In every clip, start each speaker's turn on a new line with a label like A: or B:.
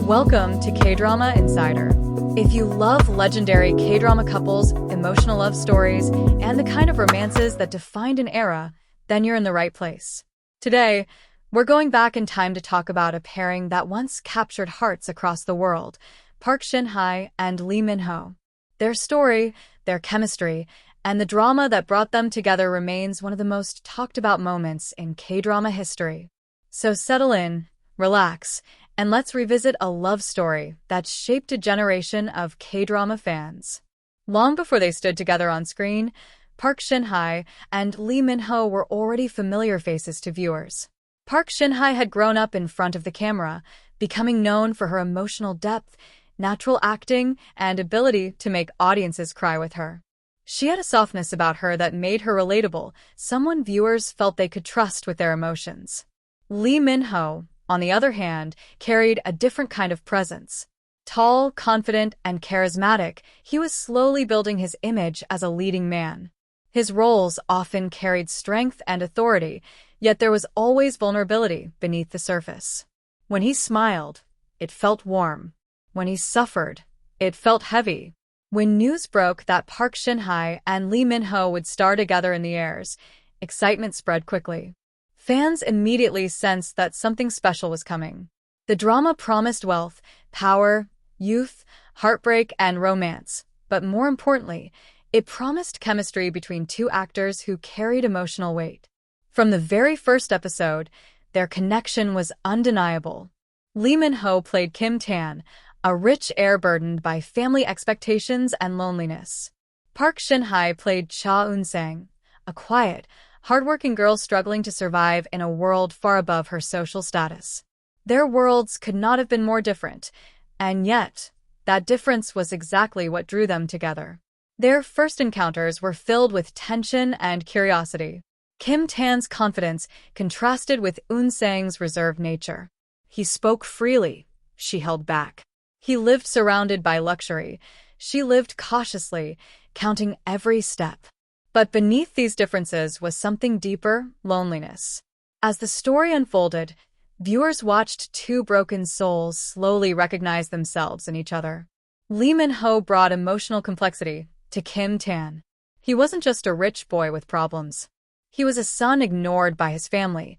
A: Welcome to K-Drama Insider. If you love legendary K-drama couples, emotional love stories, and the kind of romances that defined an era, then you're in the right place. Today, we're going back in time to talk about a pairing that once captured hearts across the world, Park Shin-hye and Lee Min-ho. Their story, their chemistry, and the drama that brought them together remains one of the most talked about moments in K-drama history. So settle in, relax, and let's revisit a love story that shaped a generation of K-drama fans. Long before they stood together on screen, Park Shin-hye and Lee Min-ho were already familiar faces to viewers. Park Shin-hye had grown up in front of the camera, becoming known for her emotional depth, natural acting, and ability to make audiences cry with her. She had a softness about her that made her relatable, someone viewers felt they could trust with their emotions. Lee Min-ho, on the other hand, carried a different kind of presence. Tall, confident, and charismatic, he was slowly building his image as a leading man. His roles often carried strength and authority, yet there was always vulnerability beneath the surface. When he smiled, it felt warm. When he suffered, it felt heavy. When news broke that Park Shin-hye and Lee Min-ho would star together in the Heirs, excitement spread quickly. Fans immediately sensed that something special was coming. The drama promised wealth, power, youth, heartbreak, and romance, but more importantly, it promised chemistry between two actors who carried emotional weight. From the very first episode, their connection was undeniable. Lee Min-ho played Kim Tan, a rich heir burdened by family expectations and loneliness. Park Shin-hye played Cha Eun-sang, a quiet, hardworking girl struggling to survive in a world far above her social status. Their worlds could not have been more different, and yet, that difference was exactly what drew them together. Their first encounters were filled with tension and curiosity. Kim Tan's confidence contrasted with Eun-sang's reserved nature. He spoke freely, she held back. He lived surrounded by luxury. She lived cautiously, counting every step. But beneath these differences was something deeper: loneliness. As the story unfolded, viewers watched two broken souls slowly recognize themselves in each other. Lee Min-ho brought emotional complexity to Kim Tan. He wasn't just a rich boy with problems. He was a son ignored by his family,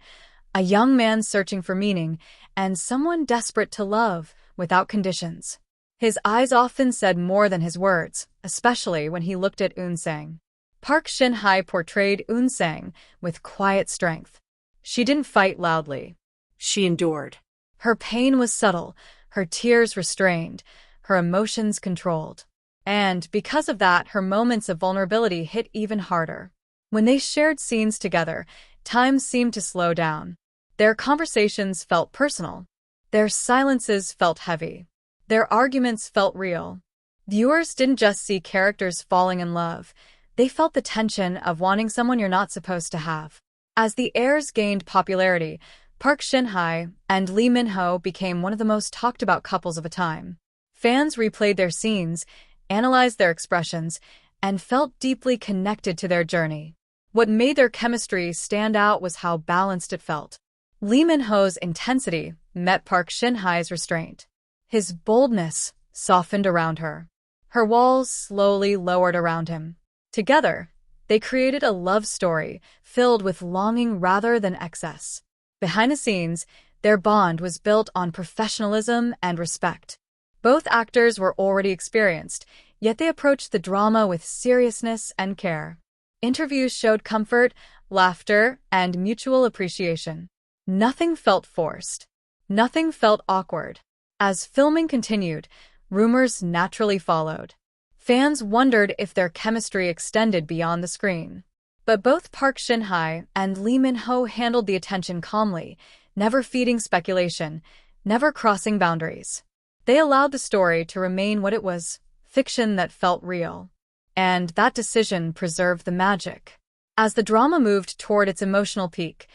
A: a young man searching for meaning, and someone desperate to love without conditions. His eyes often said more than his words, especially when he looked at Eun-sang. Park Shin-hye portrayed Eun-sang with quiet strength. She didn't fight loudly. She endured. Her pain was subtle, her tears restrained, her emotions controlled. And because of that, her moments of vulnerability hit even harder. When they shared scenes together, time seemed to slow down. Their conversations felt personal. Their silences felt heavy. Their arguments felt real. Viewers didn't just see characters falling in love. They felt the tension of wanting someone you're not supposed to have. As the Heirs gained popularity, Park Shin-hye and Lee Min-ho became one of the most talked about couples of a time. Fans replayed their scenes, analyzed their expressions, and felt deeply connected to their journey. What made their chemistry stand out was how balanced it felt. Lee Min-ho's intensity met Park Shin-hye's restraint. His boldness softened around her. Her walls slowly lowered around him. Together, they created a love story filled with longing rather than excess. Behind the scenes, their bond was built on professionalism and respect. Both actors were already experienced, yet they approached the drama with seriousness and care. Interviews showed comfort, laughter, and mutual appreciation. Nothing felt forced. Nothing felt awkward. As filming continued, rumors naturally followed. Fans wondered if their chemistry extended beyond the screen. But both Park Shin-hye and Lee Min-ho handled the attention calmly, never feeding speculation, never crossing boundaries. They allowed the story to remain what it was, fiction that felt real. And that decision preserved the magic. As the drama moved toward its emotional peak,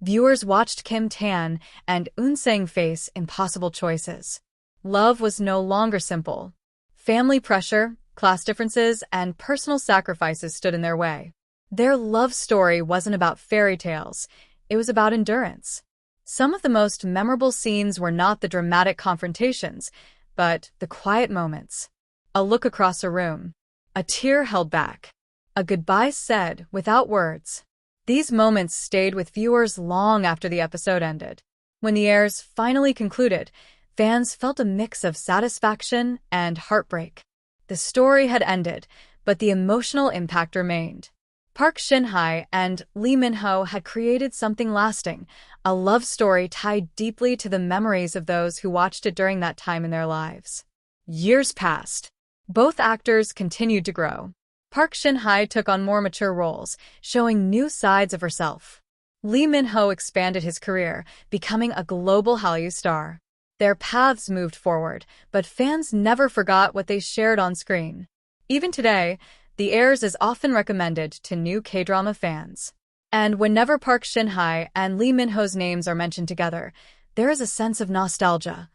A: viewers watched Kim Tan and Eun-sang face impossible choices. Love was no longer simple. Family pressure, class differences, and personal sacrifices stood in their way. Their love story wasn't about fairy tales, it was about endurance. Some of the most memorable scenes were not the dramatic confrontations, but the quiet moments. A look across a room, a tear held back, a goodbye said without words. These moments stayed with viewers long after the episode ended. When the Heirs finally concluded, fans felt a mix of satisfaction and heartbreak. The story had ended, but the emotional impact remained. Park Shin-hye and Lee Min-ho had created something lasting, a love story tied deeply to the memories of those who watched it during that time in their lives. Years passed. Both actors continued to grow. Park Shin-hye took on more mature roles, showing new sides of herself. Lee Min-ho expanded his career, becoming a global Hallyu star. Their paths moved forward, but fans never forgot what they shared on screen. Even today, The Heirs is often recommended to new K-drama fans. And whenever Park Shin-hye and Lee Min-ho's names are mentioned together, there is a sense of nostalgia,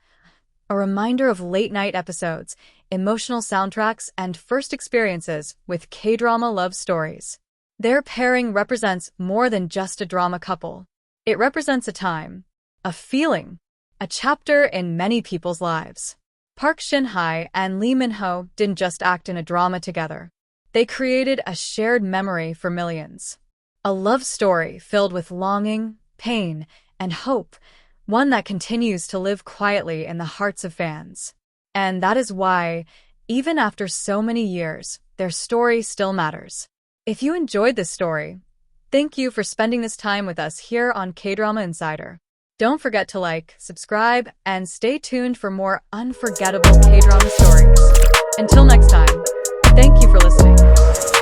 A: a reminder of late-night episodes, emotional soundtracks, and first experiences with K-drama love stories. Their pairing represents more than just a drama couple. It represents a time, a feeling, a chapter in many people's lives. Park Shin-hye and Lee Min-ho didn't just act in a drama together. They created a shared memory for millions. A love story filled with longing, pain, and hope, one that continues to live quietly in the hearts of fans. And that is why, even after so many years, their story still matters. If you enjoyed this story, thank you for spending this time with us here on K-Drama Insider. Don't forget to like, subscribe, and stay tuned for more unforgettable K-drama stories. Until next time, thank you for listening.